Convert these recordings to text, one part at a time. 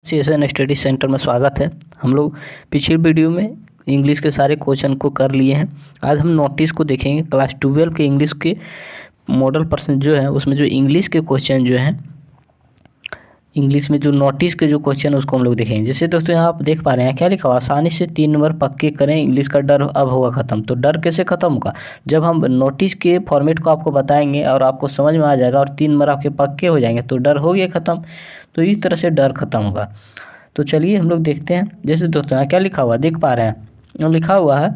CSN study centre में स्वागत है। हम लोग पिछले वीडियो में इंग्लिश के सारे क्वेश्चन को कर लिए हैं। आज हम नोटिस को देखेंगे। क्लास 12 के इंग्लिश के मॉडल पर्सन जो है उसमें जो इंग्लिश के क्वेश्चन जो हैं, इंग्लिश में जो नोटिस के जो क्वेश्चन है उसको हम लोग देखेंगे। जैसे दोस्तों यहाँ आप देख पा रहे हैं क्या लिखा हुआ, आसानी से 3 नंबर पक्के करें, इंग्लिश का डर अब होगा ख़त्म। तो डर कैसे ख़त्म होगा? जब हम नोटिस के फॉर्मेट को आपको बताएंगे और आपको समझ में आ जाएगा और 3 नंबर आपके पक्के हो जाएंगे तो डर हो गया ख़त्म। तो इस तरह से डर ख़त्म होगा। तो चलिए हम लोग देखते हैं। जैसे दोस्तों यहाँ क्या लिखा हुआ देख पा रहे हैं, लिखा हुआ है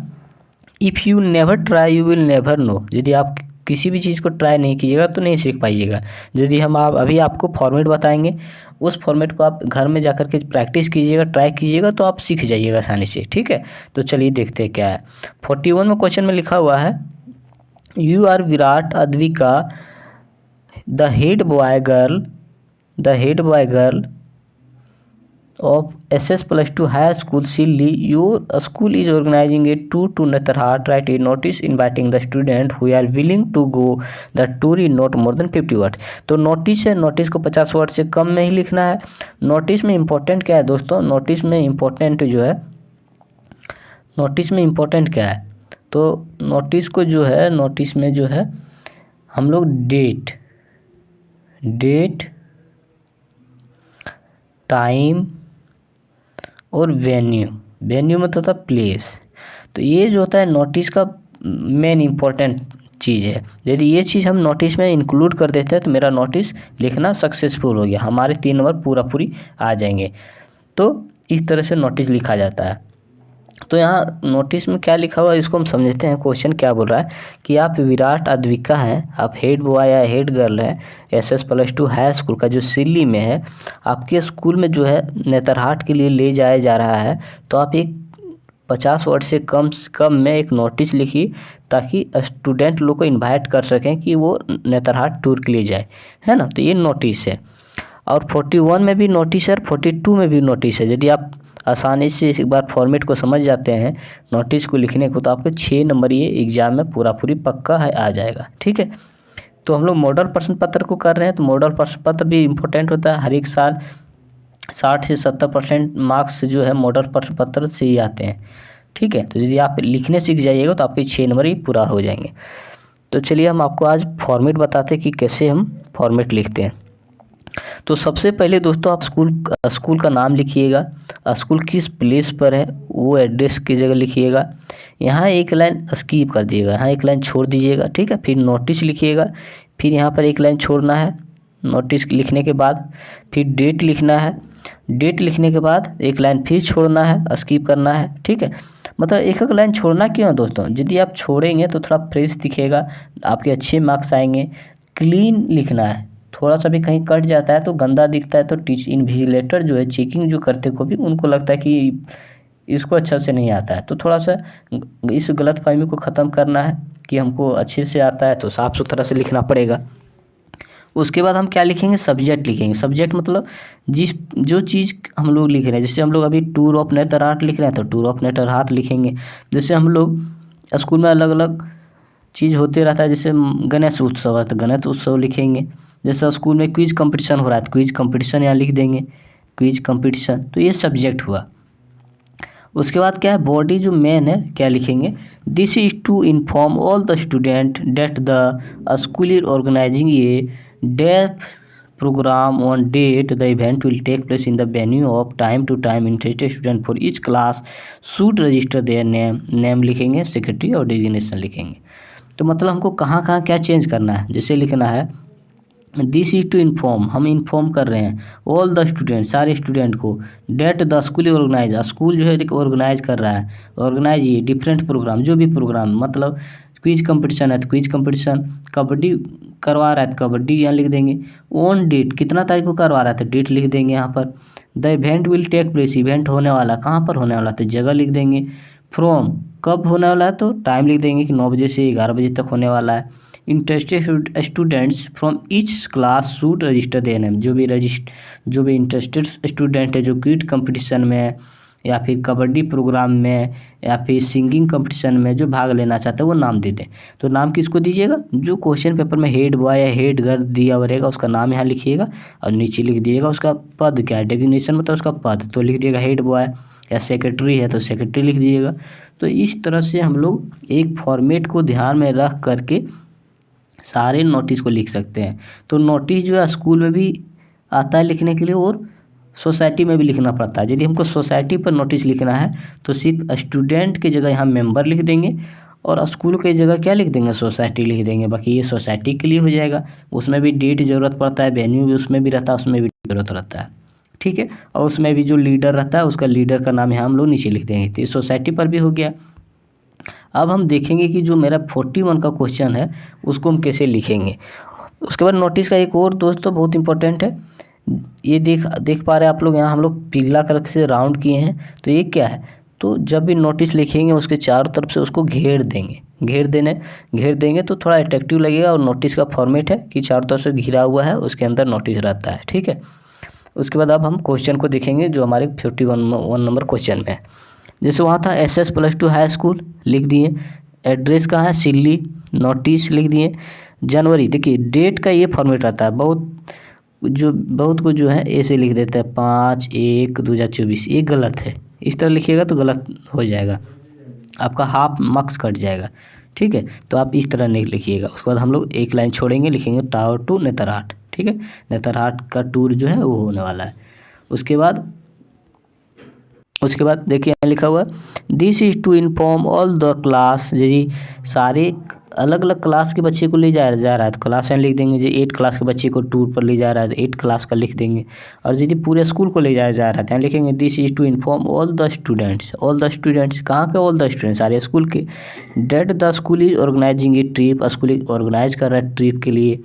if you never try you will never know. यदि आप किसी भी चीज़ को ट्राई नहीं कीजिएगा तो नहीं सीख पाइएगा। यदि हम अभी आपको फॉर्मेट बताएंगे, उस फॉर्मेट को आप घर में जाकर के प्रैक्टिस कीजिएगा, ट्राई कीजिएगा तो आप सीख जाइएगा आसानी से। ठीक है, तो चलिए देखते हैं क्या है। 41 में क्वेश्चन में लिखा हुआ है you are Virat Advika the head boy girl of SS+2 high school Silli. Your school is organizing a tour to Netarhat. Write a notice inviting the student who are willing to go. The tour is not more than 50 words. तो notice है, notice को 50 word से कम में ही लिखना है। Notice में important क्या है दोस्तों? नोटिस में इम्पोर्टेंट जो है, नोटिस में इम्पोर्टेंट क्या है? तो नोटिस को जो है, नोटिस में जो है हम लोग डेट, टाइम और वेन्यू मतलब था प्लेस। तो ये जो होता है नोटिस का मेन इम्पोर्टेंट चीज़ है। यदि ये चीज़ हम नोटिस में इंक्लूड कर देते हैं तो मेरा नोटिस लिखना सक्सेसफुल हो गया, हमारे 3 नंबर पूरी आ जाएंगे। तो इस तरह से नोटिस लिखा जाता है। तो यहाँ नोटिस में क्या लिखा हुआ है इसको हम समझते हैं। क्वेश्चन क्या बोल रहा है कि आप विराट अद्विका हैं, आप हेड बॉय या हेड गर्ल हैं SS+2 हाई स्कूल का जो सिल्ली में है, आपके स्कूल में जो है नेतरहाट के लिए ले जाया जा रहा है। तो आप एक 50 वर्ड से कम में एक नोटिस लिखिए ताकि स्टूडेंट लोग को इन्वाइट कर सकें कि वो नेतरहाट टूर के लिए जाए, है ना। तो ये नोटिस है। और 41 में भी नोटिस है और 42 में भी नोटिस है। यदि आप आसानी से एक बार फॉर्मेट को समझ जाते हैं नोटिस को लिखने को तो आपके 6 नंबर ये एग्ज़ाम में पूरी पक्का है आ जाएगा। ठीक है, तो हम लोग मॉडल प्रश्न पत्र को कर रहे हैं। तो मॉडल प्रश्न पत्र भी इम्पोर्टेंट होता है। हर एक साल 60 से 70% मार्क्स जो है मॉडल प्रश्न पत्र से ही आते हैं। ठीक है, तो यदि आप लिखने सीख जाइएगा तो आपके 6 नंबर ही पूरा हो जाएंगे। तो चलिए हम आपको आज फॉर्मेट बताते हैं कि कैसे हम फॉर्मेट लिखते हैं। तो सबसे पहले दोस्तों आप स्कूल का नाम लिखिएगा, स्कूल किस प्लेस पर है वो एड्रेस की जगह लिखिएगा। यहाँ एक लाइन स्किप कर दिएगा, यहाँ एक लाइन छोड़ दीजिएगा। ठीक है, फिर नोटिस लिखिएगा, फिर यहाँ पर एक लाइन छोड़ना है नोटिस लिखने के बाद, फिर डेट लिखना है, डेट लिखने के बाद एक लाइन फिर छोड़ना है, स्किप करना है। ठीक है, मतलब एक लाइन छोड़ना क्यों दोस्तों? यदि आप छोड़ेंगे तो थोड़ा फ्रेश दिखेगा, आपके अच्छे मार्क्स आएंगे। क्लीन लिखना है, थोड़ा सा भी कहीं कट जाता है तो गंदा दिखता है तो इन्विजिलेटर जो है चेकिंग जो करते को भी उनको लगता है कि इसको अच्छा से नहीं आता है। तो थोड़ा सा इस गलतफहमी को ख़त्म करना है कि हमको अच्छे से आता है तो साफ़ सुथरा से लिखना पड़ेगा। उसके बाद हम क्या लिखेंगे? सब्जेक्ट लिखेंगे। सब्जेक्ट मतलब जो चीज़ हम लोग लिख रहे हैं, जैसे हम लोग अभी टूर ऑफ नेतरहाट लिख रहे हैं तो टूर ऑफ नेतरहाट लिखेंगे। जैसे हम लोग स्कूल में अलग अलग चीज़ होते रहता है, जैसे गणेश उत्सव है तो गणेश उत्सव लिखेंगे। जैसे स्कूल में क्विज कंपटीशन हो रहा है तो क्विज कंपटीशन यहाँ लिख देंगे, क्विज कंपटीशन। तो ये सब्जेक्ट हुआ। उसके बाद क्या है? बॉडी जो मेन है क्या लिखेंगे? This is to inform all the student that the school is organising a deaf program on date. The event will take place in the venue of time to time. Interested student for each class should register their name लिखेंगे, secretary और designation लिखेंगे। तो मतलब हमको कहाँ कहाँ क्या change करना है। जैसे लिखना है दिस इज टू इन्फॉर्म, हम इन्फॉर्म कर रहे हैं ऑल द स्टूडेंट, सारे स्टूडेंट को। That the school organise, school जो है ऑर्गेनाइज कर रहा है, ऑर्गेनाइज ये डिफरेंट प्रोग्राम, जो भी प्रोग्राम मतलब क्विज कंपटीशन है तो क्विज कंपटीशन, कबड्डी करवा रहा है तो कबड्डी यहाँ लिख देंगे। ऑन डेट, कितना तारीख को करवा रहा है तो डेट लिख देंगे यहाँ पर। The event will take place, event होने वाला कहाँ पर होने वाला तो जगह लिख देंगे। फ्रॉम, कब होने वाला है तो टाइम लिख देंगे कि 9 बजे से 11 बजे तक होने वाला है। Interested students from each class should register their name, जो भी इंटरेस्टेड स्टूडेंट है जो क्विज कंपटीशन में है या फिर कबड्डी प्रोग्राम में या फिर सिंगिंग कंपटीशन में जो भाग लेना चाहता है वो नाम दे दें। तो नाम किसको दीजिएगा, जो क्वेश्चन पेपर में हेड बॉय या हेड गर्ल दिया हुआ रहेगा उसका नाम यहाँ लिखिएगा और नीचे लिख दीजिएगा उसका पद क्या है, डेजिग्नेशन मतलब उसका पद, तो लिख दिएगा हेड बॉय, या सेक्रेटरी है तो सेक्रेटरी लिख दीजिएगा। तो इस तरह से हम लोग एक फॉर्मेट को ध्यान में रख करके सारे नोटिस को लिख सकते हैं। तो नोटिस जो है स्कूल में भी आता है लिखने के लिए और सोसाइटी में भी लिखना पड़ता है। यदि हमको सोसाइटी पर नोटिस लिखना है तो सिर्फ स्टूडेंट की जगह यहाँ मेंबर लिख देंगे और स्कूल की जगह क्या लिख देंगे, सोसाइटी लिख देंगे। बाकी ये सोसाइटी के लिए हो जाएगा, उसमें भी डेट ज़रूरत पड़ता है, वेन्यू भी उसमें भी रहता है, उसमें भी ज़रूरत रहता है, ठीक है। और उसमें भी जो लीडर रहता है उसका लीडर का नाम यहाँ हम लोग नीचे लिख देंगे। तो ये सोसाइटी पर भी हो गया। अब हम देखेंगे कि जो मेरा 41 का क्वेश्चन है उसको हम कैसे लिखेंगे। उसके बाद नोटिस का एक और दोस्तों बहुत इंपॉर्टेंट है, ये देख पा रहे हैं आप लोग, यहाँ हम लोग पीला कलर से राउंड किए हैं। तो ये क्या है, तो जब भी नोटिस लिखेंगे उसके चारों तरफ से उसको घेर देंगे तो थोड़ा अट्रैक्टिव लगेगा। और नोटिस का फॉर्मेट है कि चारों तरफ से घिरा हुआ है, उसके अंदर नोटिस रहता है, ठीक है। उसके बाद अब हम क्वेश्चन को देखेंगे जो हमारे 51 नंबर क्वेश्चन में है। जैसे वहाँ था SS+2 हाई स्कूल लिख दिए, एड्रेस कहाँ है सिल्ली, नोटिस लिख दिए, जनवरी। देखिए डेट का ये फॉर्मेट रहता है, बहुत को जो है ऐसे लिख देता है 5/1/2024, ये गलत है। इस तरह लिखिएगा तो गलत हो जाएगा, आपका हाफ मार्क्स कट जाएगा, ठीक है। तो आप इस तरह नहीं लिखिएगा। उसके बाद हम लोग एक लाइन छोड़ेंगे, लिखेंगे टावर टू नेतरहाट, ठीक है। नेतरहाट का टूर जो है वो होने वाला है। उसके बाद देखिए यहाँ लिखा हुआ this is to inform all the class, यदि सारे अलग अलग क्लास के बच्चे को ले जा रहा है तो क्लास एंड लिख देंगे। जो 8 क्लास के बच्चे को टूर पर ले जा रहा है तो 8 क्लास का लिख देंगे। और यदि पूरे स्कूल को ले जाया जा रहा है तो लिखेंगे this is to inform all the students. कहाँ के ऑल द स्टूडेंट्स, सारे स्कूल के। That the school is organising a trip, school organise कर रहा है ट्रिप के लिए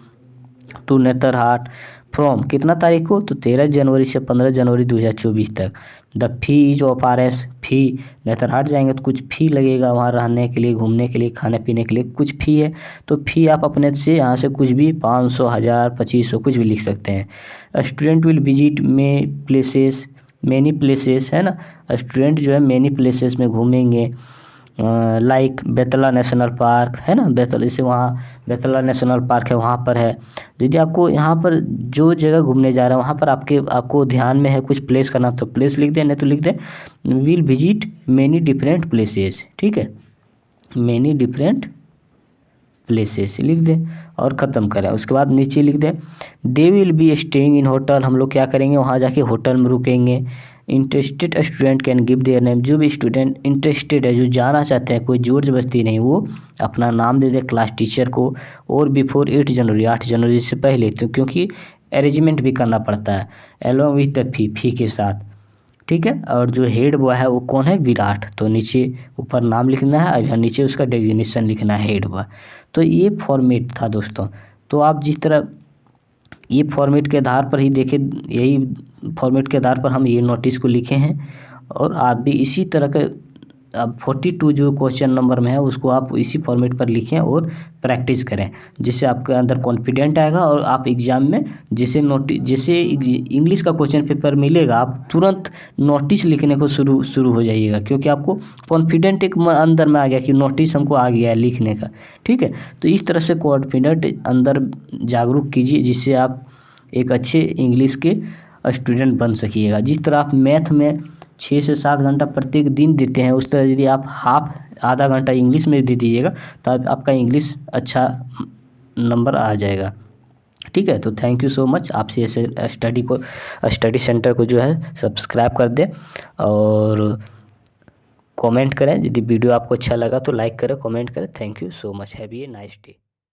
टू नेतरहाट फ्रॉम कितना तारीख को, तो 13 जनवरी से 15 जनवरी 2024 तक। The fee is of RS, फी नेतरहाट जाएंगे तो कुछ फ़ी लगेगा, वहाँ रहने के लिए, घूमने के लिए, खाने पीने के लिए कुछ फ़ी है। तो फ़ी आप अपने से यहाँ से कुछ भी 500, 1000, 2500 कुछ भी लिख सकते हैं। Student will visit many places है ना, स्टूडेंट जो है मैनी प्लेसेस में घूमेंगे, लाइक बेतला नेशनल पार्क है ना, जैसे वहाँ बेतला नेशनल पार्क है वहाँ पर है। यदि आपको यहाँ पर जो जगह घूमने जा रहे हैं वहाँ पर आपको ध्यान में है कुछ प्लेस का नाम, तो प्लेस लिख दें, नहीं तो लिख दें will visit many different places, ठीक है, मैनी डिफरेंट प्लेसेस लिख दें और ख़त्म करें। उसके बाद नीचे लिख दें they will be staying in hotel, हम लोग क्या करेंगे वहाँ जाके होटल में रुकेंगे। Interested student can give their name, जो भी स्टूडेंट इंटरेस्टेड है, जो जाना चाहते हैं, कोई जोर जबरदस्ती नहीं, वो अपना नाम दे दे क्लास टीचर को। और बिफोर 8 जनवरी से पहले, तो क्योंकि अरेंजमेंट भी करना पड़ता है एलोंग विथ द फी के साथ, ठीक है। और जो हेड बॉय है वो कौन है, विराट। तो नीचे ऊपर नाम लिखना है और यहाँ नीचे उसका डेजिग्नेशन लिखना है हेड बॉय। तो ये फॉर्मेट था दोस्तों। तो आप जिस तरह ये फॉर्मेट के आधार पर ही देखें, यही फॉर्मेट के आधार पर हम ये नोटिस को लिखे हैं। और आप भी इसी तरह के अब 42 जो क्वेश्चन नंबर में है उसको आप इसी फॉर्मेट पर लिखें और प्रैक्टिस करें, जिससे आपके अंदर कॉन्फिडेंट आएगा। और आप एग्ज़ाम में जैसे इंग्लिश का क्वेश्चन पेपर मिलेगा आप तुरंत नोटिस लिखने को शुरू हो जाइएगा, क्योंकि आपको कॉन्फिडेंट एक अंदर में आ गया कि नोटिस हमको आ गया है लिखने का, ठीक है। तो इस तरह से कॉन्फिडेंट अंदर जागरूक कीजिए, जिससे आप एक अच्छे इंग्लिश के स्टूडेंट बन सकिएगा। जिस तरह आप मैथ में 6 से 7 घंटा प्रत्येक दिन देते हैं, उस तरह यदि आप आधा घंटा इंग्लिश में दे दीजिएगा तो आपका इंग्लिश अच्छा नंबर आ जाएगा, ठीक है। तो थैंक यू सो मच। आपसे ऐसे स्टडी सेंटर को जो है सब्सक्राइब कर दें और कमेंट करें। यदि वीडियो आपको अच्छा लगा तो लाइक करें, कमेंट करें। Thank you so much, have a nice day.